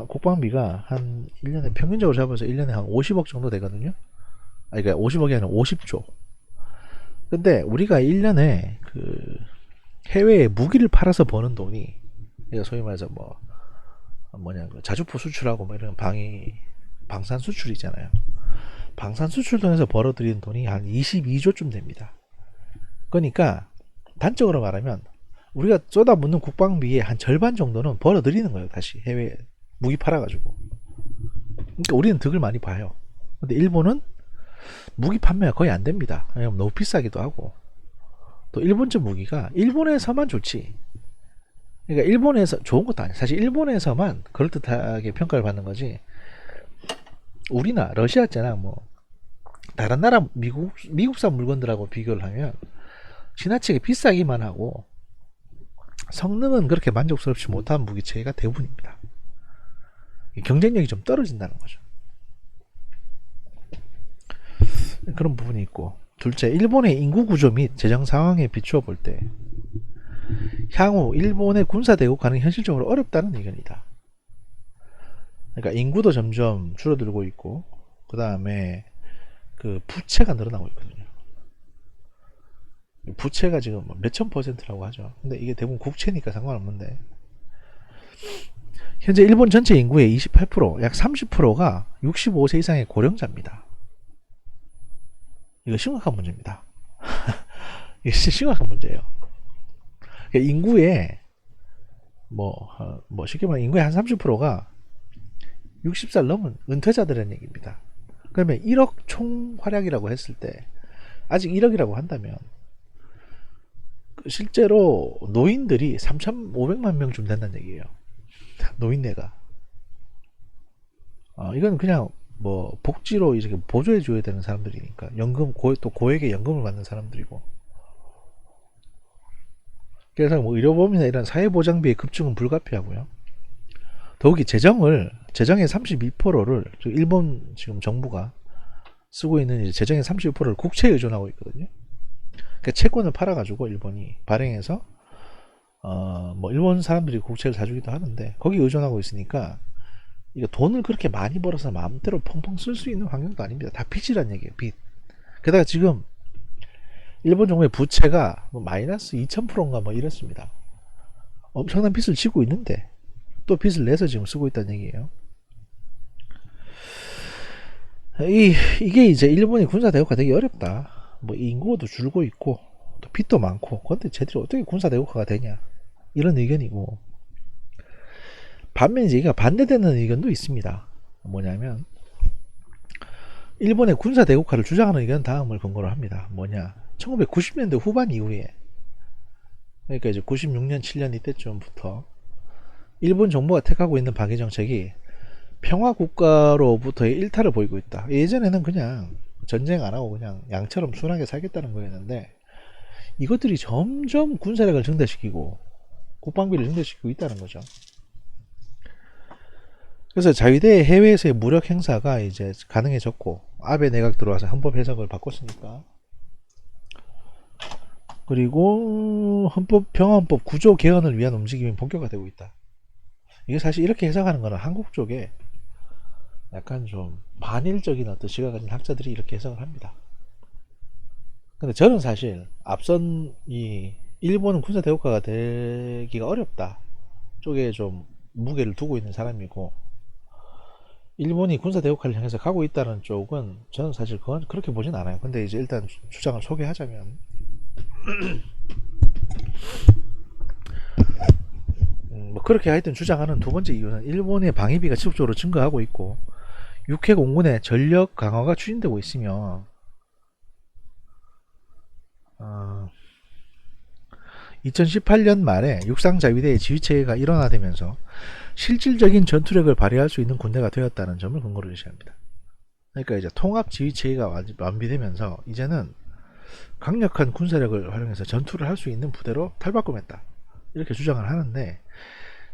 [SPEAKER 1] 국방비가 한 1년에 평균적으로 잡아서 1년에 한 50억 정도 되거든요. 그러니까 50억이 아니라 50조. 근데 우리가 1년에 그 해외에 무기를 팔아서 버는 돈이, 그러니까 소위 말해서 자주포 수출하고 이런 방산 수출이잖아요. 방산 수출 통해서 벌어들이는 돈이 한 22조쯤 됩니다. 그러니까 단적으로 말하면 우리가 쏟아붓는 국방비의 한 절반 정도는 벌어들이는 거예요. 다시 해외에 무기 팔아가지고. 그러니까 우리는 득을 많이 봐요. 근데 일본은 무기 판매가 거의 안 됩니다. 왜냐면 너무 비싸기도 하고, 또 일본제 무기가 일본에서만 좋지, 그러니까 일본에서 좋은 것도 아니에요. 사실 일본에서만 그럴듯하게 평가를 받는 거지, 우리나 러시아잖아, 다른 나라 미국산 물건들하고 비교를 하면 지나치게 비싸기만 하고 성능은 그렇게 만족스럽지 못한 무기체계가 대부분입니다. 경쟁력이 좀 떨어진다는 거죠. 그런 부분이 있고, 둘째, 일본의 인구 구조 및 재정 상황에 비추어 볼 때 향후 일본의 군사 대국화는 현실적으로 어렵다는 의견이다. 그러니까 인구도 점점 줄어들고 있고, 그 다음에 그 부채가 늘어나고 있거든요. 부채가 지금 몇천 %라고 하죠. 근데 이게 대부분 국채니까 상관없는데, 현재 일본 전체 인구의 28%, 약 30%가 65세 이상의 고령자입니다. 이거 심각한 문제입니다. 이게 심각한 문제예요. 그러니까 인구의 쉽게 말하면 인구의 한 30%가 60살 넘은 은퇴자들의 얘기입니다. 그러면 1억 총 활약이라고 했을 때, 아직 1억이라고 한다면 실제로 노인들이 3,500만 명쯤 된다는 얘기예요. 노인네가. 이건 그냥 뭐 복지로 이렇게 보조해 줘야 되는 사람들이니까 연금 또 고액의 연금을 받는 사람들이고. 그래서 뭐 의료보험이나 이런 사회보장비의 급증은 불가피하고요. 더욱이 재정의 32%를 일본 지금 정부가 쓰고 있는 이제 재정의 32%를 국채에 의존하고 있거든요. 그러니까 채권을 팔아가지고 일본이 발행해서 뭐 일본 사람들이 국채를 사주기도 하는데 거기 의존하고 있으니까 이거 돈을 그렇게 많이 벌어서 마음대로 펑펑 쓸 수 있는 환경도 아닙니다. 다 빚이란 얘기예요. 빚. 게다가 지금 일본 정부의 부채가 뭐 마이너스 2000%인가 뭐 이랬습니다. 엄청난 빚을 지고 있는데 또 빚을 내서 지금 쓰고 있다는 얘기예요. 이게 이제 일본이 군사 대국화 되기 어렵다. 뭐 인구도 줄고 있고 또 빚도 많고 근데 쟤들이 어떻게 군사 대국화가 되냐 이런 의견이고, 반면에 이제 반대되는 의견도 있습니다. 뭐냐면 일본의 군사 대국화를 주장하는 의견 다음을 근거로 합니다. 뭐냐, 1990년대 후반 이후에, 그러니까 이제 96년 7년 이때쯤부터 일본 정부가 택하고 있는 방위 정책이 평화 국가로부터의 일탈을 보이고 있다. 예전에는 그냥 전쟁 안 하고 그냥 양처럼 순하게 살겠다는 거였는데 이것들이 점점 군사력을 증대시키고 국방비를 증대시키고 있다는 거죠. 그래서 자위대의 해외에서의 무력 행사가 이제 가능해졌고, 아베 내각 들어와서 헌법 해석을 바꿨으니까. 그리고 평화헌법 구조 개헌을 위한 움직임이 본격화되고 있다. 이게 사실 이렇게 해석하는 거는 한국 쪽에 약간 좀 반일적인 어떤 시각을 가진 학자들이 이렇게 해석을 합니다. 근데 저는 사실 앞선 이 일본은 군사 대국화가 되기가 어렵다 쪽에 좀 무게를 두고 있는 사람이고, 일본이 군사 대국화를 향해서 가고 있다는 쪽은 저는 사실 그건 그렇게 보진 않아요. 근데 이제 일단 주장을 소개하자면 뭐 그렇게 하여튼 주장하는 두 번째 이유는 일본의 방위비가 지속적으로 증가하고 있고 육해 공군의 전력 강화가 추진되고 있으며 2018년 말에 육상자위대의 지휘체계가 일원화되면서 실질적인 전투력을 발휘할 수 있는 군대가 되었다는 점을 근거로 제시합니다. 그러니까 이제 통합지휘체계가 완비되면서 이제는 강력한 군사력을 활용해서 전투를 할 수 있는 부대로 탈바꿈했다, 이렇게 주장을 하는데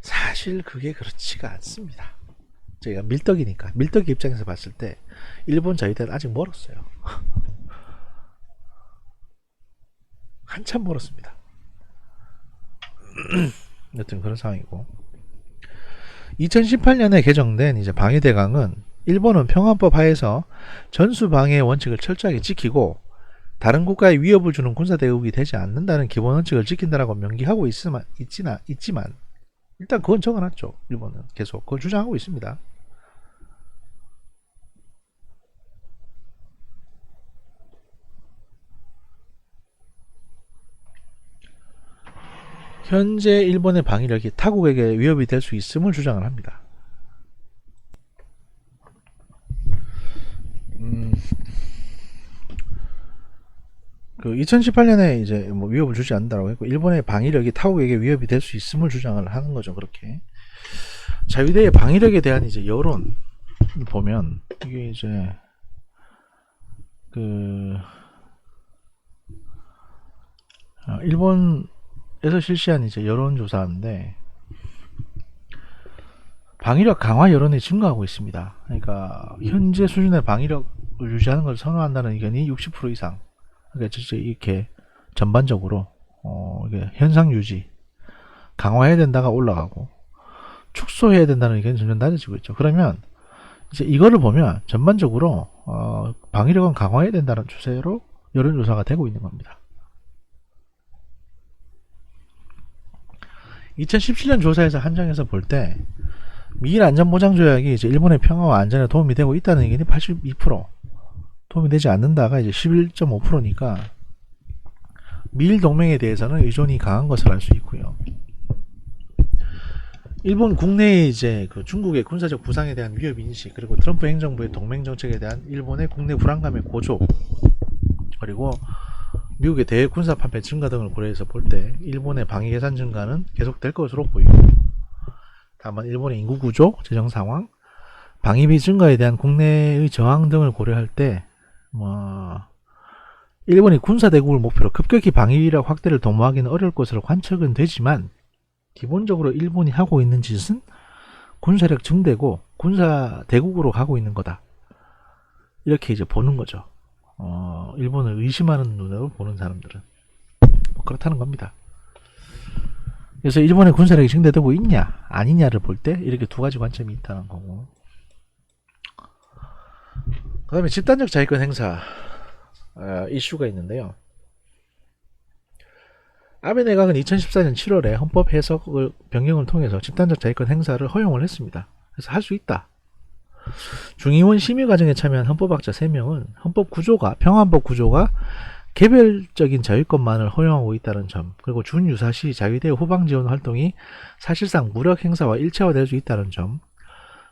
[SPEAKER 1] 사실 그게 그렇지가 않습니다. 저희가 밀떡이 입장에서 봤을 때 일본 자위대는 아직 멀었어요. 한참 멀었습니다. 여튼 그런 상황이고, 2018년에 개정된 이제 방위대강은 일본은 평화법 하에서 전수방해의 원칙을 철저하게 지키고 다른 국가에 위협을 주는 군사대국이 되지 않는다는 기본 원칙을 지킨다라고 명기하고 있지만 일단 그건 적어놨죠. 일본은 계속 그걸 주장하고 있습니다. 현재 일본의 방위력이 타국에게 위협이 될 수 있음을 주장을 합니다. 그 2018년에 이제 뭐 위협을 주지 않는다고 했고, 일본의 방위력이 타국에게 위협이 될 수 있음을 주장을 하는 거죠. 그렇게 자위대의 방위력에 대한 이제 여론을 보면 이게 이제 일본에서 실시한 이제 여론조사인데 방위력 강화 여론이 증가하고 있습니다. 그러니까 현재 수준의 방위력을 유지하는 것을 선호한다는 의견이 60% 이상. 그러니까 진짜 이렇게 전반적으로 이게 현상 유지, 강화해야 된다가 올라가고 축소해야 된다는 의견이 점점 낮아지고 있죠. 그러면 이제 이거를 보면 전반적으로 방위력은 강화해야 된다는 추세로 여론조사가 되고 있는 겁니다. 2017년 조사에서 한정해서 볼 때 미일 안전보장조약이 이제 일본의 평화와 안전에 도움이 되고 있다는 의견이 82%, 도움이 되지 않는다가 이제 11.5%니까 미일 동맹에 대해서는 의존이 강한 것을 알 수 있고요. 일본 국내에 이제 그 중국의 군사적 부상에 대한 위협 인식, 그리고 트럼프 행정부의 동맹 정책에 대한 일본의 국내 불안감의 고조, 그리고 미국의 대외 군사 판매 증가 등을 고려해서 볼 때 일본의 방위 예산 증가는 계속될 것으로 보이고, 다만 일본의 인구 구조, 재정 상황, 방위비 증가에 대한 국내의 저항 등을 고려할 때 일본이 군사 대국을 목표로 급격히 방위비력 확대를 도모하기는 어려울 것으로 관측은 되지만, 기본적으로 일본이 하고 있는 짓은 군사력 증대고 군사 대국으로 가고 있는 거다, 이렇게 이제 보는 거죠. 일본을 의심하는 눈으로 보는 사람들은 그렇다는 겁니다. 그래서 일본의 군사력이 증대되고 있냐 아니냐를 볼 때 이렇게 두 가지 관점이 있다는 거고, 그 다음에 집단적 자위권 행사 이슈가 있는데요. 아베 내각은 2014년 7월에 헌법 해석을 변경을 통해서 집단적 자위권 행사를 허용을 했습니다. 그래서 할 수 있다. 중의원 심의 과정에 참여한 헌법학자 3명은 평화헌법 구조가 개별적인 자위권만을 허용하고 있다는 점, 그리고 준유사시 자위대 후방 지원 활동이 사실상 무력 행사와 일체화될 수 있다는 점,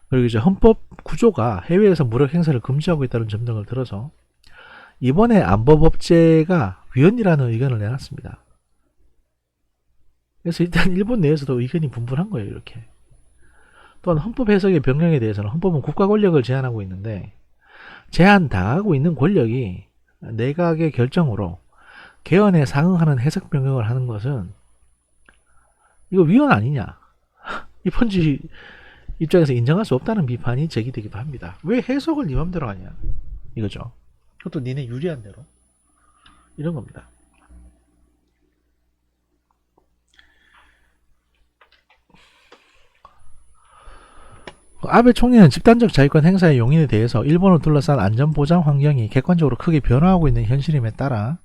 [SPEAKER 1] 그리고 이제 헌법 구조가 해외에서 무력 행사를 금지하고 있다는 점 등을 들어서 이번에 안보법제가 위헌이라는 의견을 내놨습니다. 그래서 일단 일본 내에서도 의견이 분분한 거예요. 이렇게. 또한 헌법 해석의 변경에 대해서는 헌법은 국가 권력을 제한하고 있는데, 제한당하고 있는 권력이 내각의 결정으로 개헌에 상응하는 해석 변경을 하는 것은 이거 위헌 아니냐, 입헌지 입장에서 인정할 수 없다는 비판이 제기되기도 합니다. 왜 해석을 네 맘대로 하냐 이거죠. 그것도 니네 유리한 대로, 이런 겁니다. 아베 총리는 집단적 자위권 행사의 용인에 대해서 일본을 둘러싼 안전보장 환경이 객관적으로 크게 변화하고 있는 현실임에 따라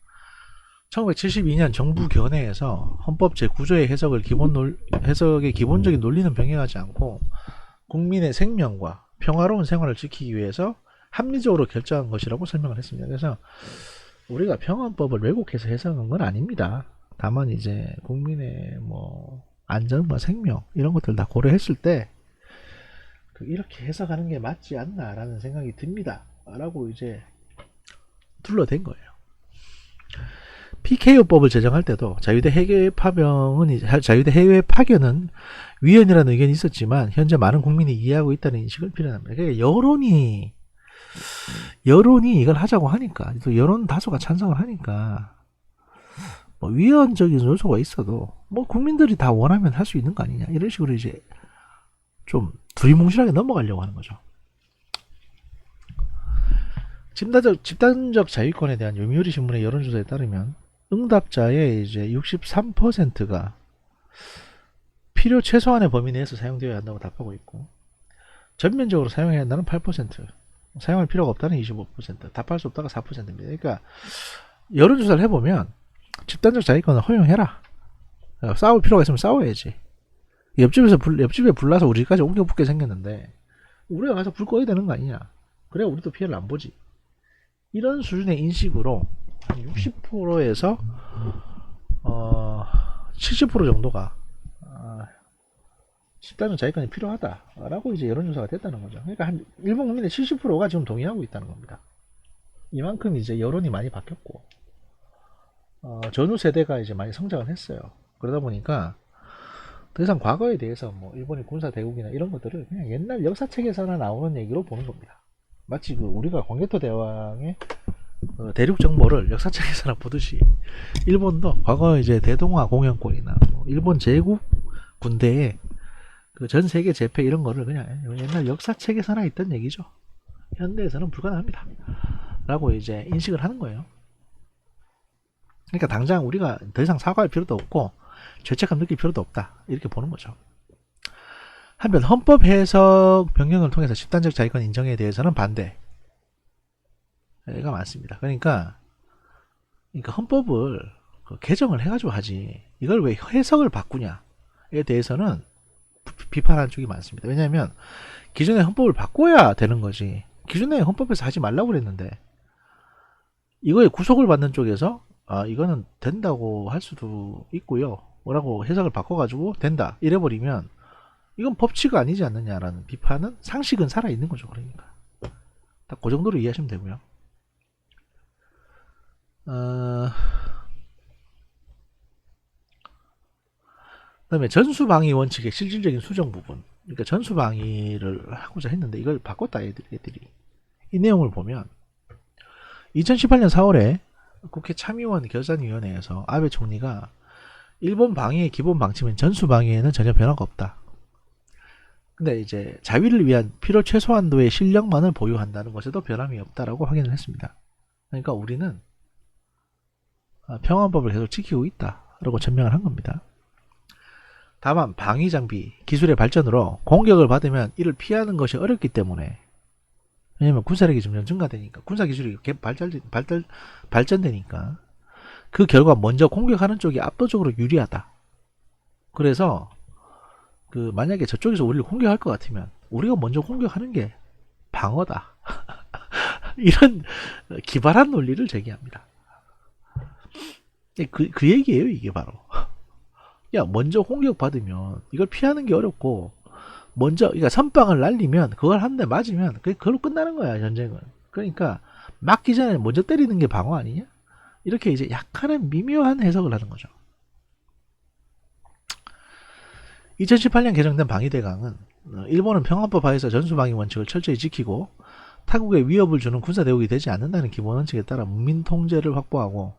[SPEAKER 1] 1972년 정부 견해에서 헌법 제9조의 해석의 기본적인 논리는 변경하지 않고 국민의 생명과 평화로운 생활을 지키기 위해서 합리적으로 결정한 것이라고 설명을 했습니다. 그래서 우리가 평화헌법을 왜곡해서 해석한 건 아닙니다. 다만 이제 국민의 안전과 생명 이런 것들 다 고려했을 때 이렇게 해석하는 게 맞지 않나라는 생각이 듭니다. 라고 이제 둘러댄 거예요. PKO법을 제정할 때도 자유대 해외 파견은 위헌이라는 의견이 있었지만 현재 많은 국민이 이해하고 있다는 인식을 필요합니다. 그러니까 여론이 이걸 하자고 하니까, 또 여론 다수가 찬성을 하니까 위헌적인 요소가 있어도 국민들이 다 원하면 할 수 있는 거 아니냐, 이런 식으로 이제 좀 두리뭉실하게 넘어가려고 하는 거죠. 집단적 자위권에 대한 요미우리 신문의 여론조사에 따르면 응답자의 이제 63%가 필요 최소한의 범위 내에서 사용되어야 한다고 답하고 있고, 전면적으로 사용해야 한다는 8%, 사용할 필요가 없다는 25%, 답할 수 없다가 4%입니다. 그러니까 여론조사를 해보면 집단적 자위권을 허용해라. 싸울 필요가 있으면 싸워야지. 옆집에 불나서 우리 집까지 옮겨 붙게 생겼는데 우리가 가서 불 꺼야 되는 거 아니냐, 그래야 우리도 피해를 안 보지, 이런 수준의 인식으로 한 60%에서 70% 정도가 집단적 자위권이 필요하다라고 이제 여론조사가 됐다는 거죠. 그러니까 한 일본 국민의 70%가 지금 동의하고 있다는 겁니다. 이만큼 이제 여론이 많이 바뀌었고 전후 세대가 이제 많이 성장을 했어요. 그러다 보니까 더 이상 과거에 대해서 일본의 군사 대국이나 이런 것들을 그냥 옛날 역사책에서나 나오는 얘기로 보는 겁니다. 마치 우리가 광개토 대왕의 대륙 정보를 역사책에서나 보듯이 일본도 과거 이제 대동아 공영권이나 일본 제국 군대의 전 세계 제패 이런 거를 그냥 옛날 역사책에서나 있던 얘기죠. 현대에서는 불가능합니다. 라고 이제 인식을 하는 거예요. 그러니까 당장 우리가 더 이상 사과할 필요도 없고 죄책감 느낄 필요도 없다, 이렇게 보는 거죠. 한편 헌법 해석 변경을 통해서 집단적 자위권 인정에 대해서는 반대가 많습니다. 그러니까 헌법을 개정을 해가지고 하지 이걸 왜 해석을 바꾸냐에 대해서는 비판하는 쪽이 많습니다. 왜냐하면 기존의 헌법을 바꿔야 되는 거지, 기존의 헌법에서 하지 말라고 그랬는데 이거에 구속을 받는 쪽에서 이거는 된다고 할 수도 있고요 라고 해석을 바꿔가지고 된다 이래버리면 이건 법치가 아니지 않느냐라는 비판은, 상식은 살아있는 거죠. 그러니까 딱 그 정도로 이해하시면 되고요. 그다음에 전수방위 원칙의 실질적인 수정 부분. 그러니까 전수방위를 하고자 했는데 이걸 바꿨다 애들이. 이 내용을 보면 2018년 4월에 국회 참의원 결산위원회에서 아베 총리가 일본 방위의 기본 방침인 전수방위에는 전혀 변화가 없다. 근데 이제 자위를 위한 필요 최소한도의 실력만을 보유한다는 것에도 변함이 없다라고 확인을 했습니다. 그러니까 우리는 평화법을 계속 지키고 있다라고 전명을 한 겁니다. 다만 방위 장비 기술의 발전으로 공격을 받으면 이를 피하는 것이 어렵기 때문에, 왜냐면 군사력이 점점 증가되니까, 군사 기술이 발전되니까 그 결과 먼저 공격하는 쪽이 압도적으로 유리하다. 그래서 만약에 저쪽에서 우리를 공격할 것 같으면 우리가 먼저 공격하는 게 방어다. 이런 기발한 논리를 제기합니다. 그 얘기예요, 이게 바로. 야, 먼저 공격받으면 이걸 피하는 게 어렵고, 그러니까 선빵을 날리면 그걸 한 대 맞으면 그걸로 끝나는 거야, 전쟁은. 그러니까 맞기 전에 먼저 때리는 게 방어 아니냐? 이렇게 이제 약간의 미묘한 해석을 하는 거죠. 2018년 개정된 방위대강은 일본은 평화법 하에서 전수방위 원칙을 철저히 지키고 타국에 위협을 주는 군사대국이 되지 않는다는 기본 원칙에 따라 문민 통제를 확보하고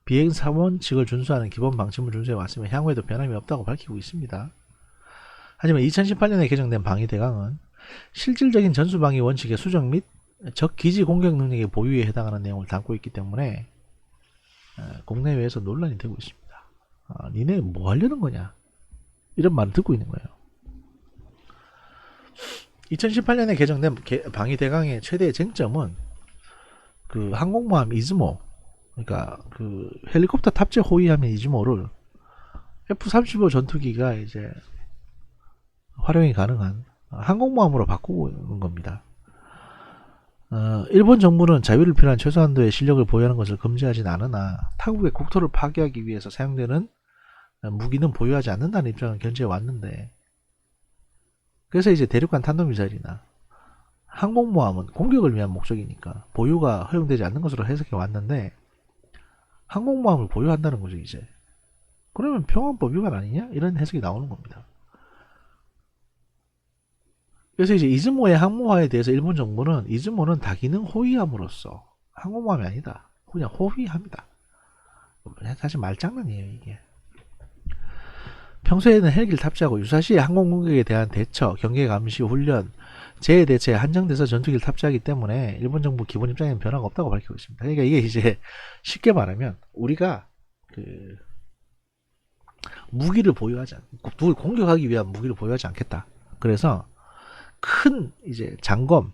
[SPEAKER 1] 비행사원칙을 준수하는 기본 방침을 준수해 왔으며 향후에도 변함이 없다고 밝히고 있습니다. 하지만 2018년에 개정된 방위대강은 실질적인 전수방위 원칙의 수정 및 적기지 공격 능력의 보유에 해당하는 내용을 담고 있기 때문에 국내외에서 논란이 되고 있습니다. 니네 뭐 하려는 거냐, 이런 말을 듣고 있는 거예요. 2018년에 개정된 방위대강의 최대의 쟁점은 항공모함 이즈모, 그러니까 헬리콥터 탑재 호위함인 이즈모를 F-35 전투기가 이제 활용이 가능한 항공모함으로 바꾸는 겁니다. 일본 정부는 자위를 필요한 최소한도의 실력을 보유하는 것을 금지하진 않으나 타국의 국토를 파괴하기 위해서 사용되는 무기는 보유하지 않는다는 입장을 견지해 왔는데, 그래서 이제 대륙간 탄도미사일이나 항공모함은 공격을 위한 목적이니까 보유가 허용되지 않는 것으로 해석해 왔는데, 항공모함을 보유한다는 거죠 이제. 그러면 평화법 위반 아니냐? 이런 해석이 나오는 겁니다. 그래서 이제 이즈모의 항모화에 대해서 일본 정부는 이즈모는 다기능 호위함으로서 항공모함이 아니다, 그냥 호위함이다. 사실 말장난이에요 이게. 평소에는 헬기를 탑재하고 유사시 항공 공격에 대한 대처, 경계 감시, 훈련, 재해 대처에 한정돼서 전투기를 탑재하기 때문에 일본 정부 기본 입장에는 변화가 없다고 밝히고 있습니다. 그러니까 이게 이제 쉽게 말하면 우리가 무기를 보유하지 누굴 공격하기 위한 무기를 보유하지 않겠다. 그래서 큰 이제 장검,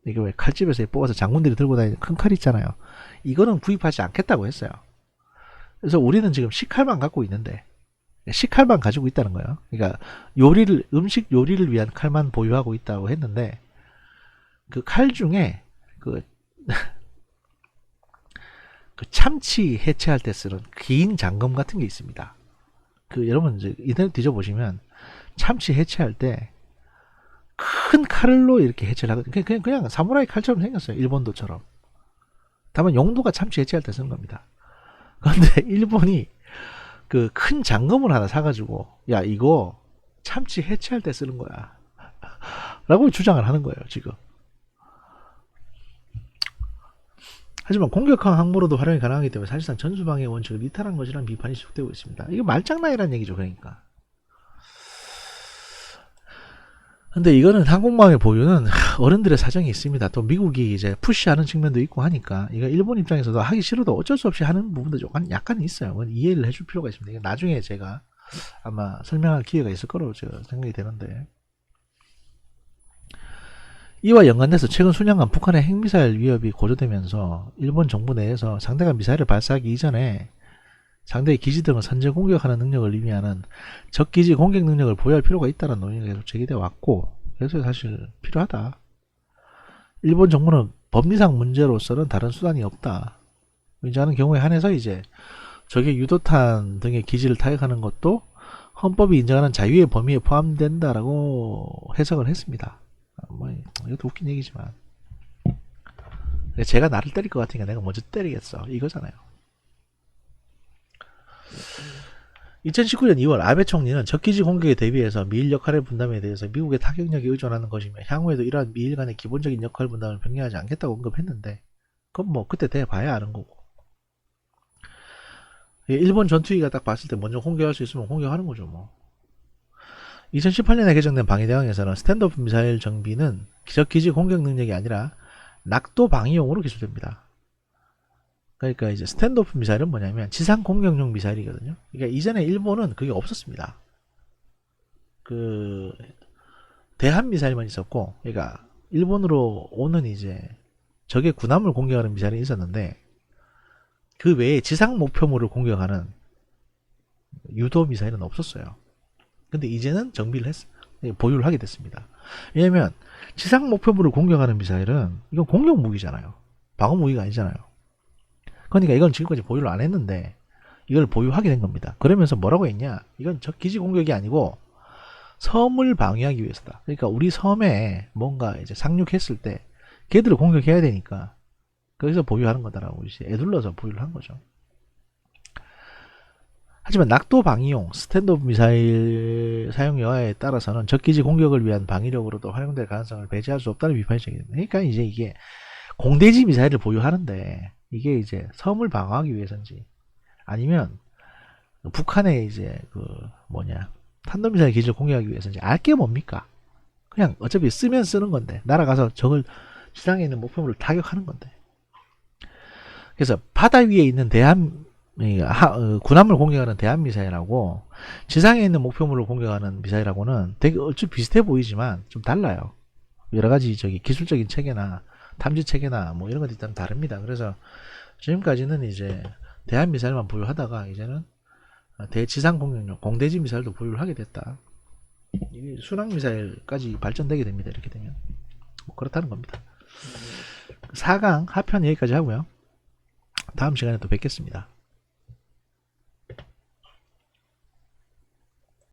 [SPEAKER 1] 이게 왜 칼집에서 뽑아서 장군들이 들고 다니는 큰 칼 있잖아요. 이거는 구입하지 않겠다고 했어요. 그래서 우리는 지금 식칼만 갖고 있는데, 식칼만 가지고 있다는 거예요. 그러니까 음식 요리를 위한 칼만 보유하고 있다고 했는데, 그 칼 중에 그 참치 해체할 때 쓰는 긴 장검 같은 게 있습니다. 여러분 이제 인터넷 뒤져보시면 참치 해체할 때 큰 칼로 이렇게 해체를 하거든요. 그냥 사무라이 칼처럼 생겼어요, 일본도처럼. 다만 용도가 참치 해체할 때 쓰는 겁니다. 그런데 일본이 큰 장검을 하나 사가지고, 야, 이거 참치 해체할 때 쓰는 거야 라고 주장을 하는 거예요 지금. 하지만 공격형 항모로도 활용이 가능하기 때문에 사실상 전수방위 원칙을 이탈한 것이라는 비판이 지속되고 있습니다. 이게 말장난이라는 얘기죠. 그러니까. 근데 이거는 항공모함의 보유는 어른들의 사정이 있습니다. 또 미국이 이제 푸시하는 측면도 있고 하니까, 이거 일본 입장에서도 하기 싫어도 어쩔 수 없이 하는 부분도 약간 있어요. 그건 이해를 해줄 필요가 있습니다. 이거 나중에 제가 아마 설명할 기회가 있을 거라고 제가 생각이 되는데, 이와 연관돼서 최근 수년간 북한의 핵미사일 위협이 고조되면서 일본 정부 내에서 상대가 미사일을 발사하기 이전에 상대의 기지 등을 선제 공격하는 능력을 의미하는 적기지 공격 능력을 보유할 필요가 있다는 논의가 계속 제기되어 왔고, 그래서 사실 필요하다. 일본 정부는 법리상 문제로서는 다른 수단이 없다. 이제 하는 경우에 한해서 이제 적의 유도탄 등의 기지를 타격하는 것도 헌법이 인정하는 자유의 범위에 포함된다라고 해석을 했습니다. 이것도 웃긴 얘기지만, 제가 나를 때릴 것 같으니까 내가 먼저 때리겠어, 이거잖아요. 2019년 2월 아베 총리는 적기지 공격에 대비해서 미일 역할의 분담에 대해서 미국의 타격력에 의존하는 것이며 향후에도 이러한 미일 간의 기본적인 역할 분담을 변경하지 않겠다고 언급했는데 그건 뭐 그때 돼봐야 아는 거고. 일본 전투기가 딱 봤을 때 먼저 공격할 수 있으면 공격하는 거죠 뭐. 2018년에 개정된 방위대항에서는 스탠드오프 미사일 정비는 적기지 공격 능력이 아니라 낙도 방위용으로 기술됩니다. 그러니까 이제 스탠드오프 미사일은 뭐냐면 지상 공격용 미사일이거든요. 그러니까 이전에 일본은 그게 없었습니다. 그 대한 미사일만 있었고, 그러니까 일본으로 오는 이제 적의 군함을 공격하는 미사일이 있었는데 그 외에 지상 목표물을 공격하는 유도 미사일은 없었어요. 근데 이제는 정비를 보유를 하게 됐습니다. 왜냐면 지상 목표물을 공격하는 미사일은 이건 공격 무기잖아요. 방어 무기가 아니잖아요. 그러니까 이건 지금까지 보유를 안 했는데 이걸 보유하게 된 겁니다. 그러면서 뭐라고 했냐? 이건 적 기지 공격이 아니고 섬을 방위하기 위해서다. 그러니까 우리 섬에 뭔가 이제 상륙했을 때 걔들을 공격해야 되니까 거기서 보유하는 거다라고 이제 애둘러서 보유를 한 거죠. 하지만 낙도 방위용 스탠드오프 미사일 사용 여하에 따라서는 적기지 공격을 위한 방위력으로도 활용될 가능성을 배제할 수 없다는 비판이 제기됩니다. 그러니까 이제 이게 공대지 미사일을 보유하는데 이게 이제 섬을 방어하기 위해서인지 아니면 북한의 이제 그 뭐냐 탄도미사일 기지를 공격하기 위해서인지 알 게 뭡니까? 그냥 어차피 쓰면 쓰는 건데 날아가서 적을 지상에 있는 목표물을 타격하는 건데. 그래서 바다 위에 있는 군함을 공격하는 대한미사일하고 지상에 있는 목표물을 공격하는 미사일하고는 되게 얼추 비슷해 보이지만 좀 달라요. 여러가지 저기 기술적인 체계나 탐지 체계나 뭐 이런 것들이 좀 다릅니다. 그래서 지금까지는 이제 대한미사일만 보유하다가 이제는 대지상 공격용 공대지 미사일도 보유를 하게 됐다. 이게 순항미사일까지 발전되게 됩니다. 이렇게 되면 뭐 그렇다는 겁니다. 4강 하편 여기까지 하고요. 다음 시간에 또 뵙겠습니다.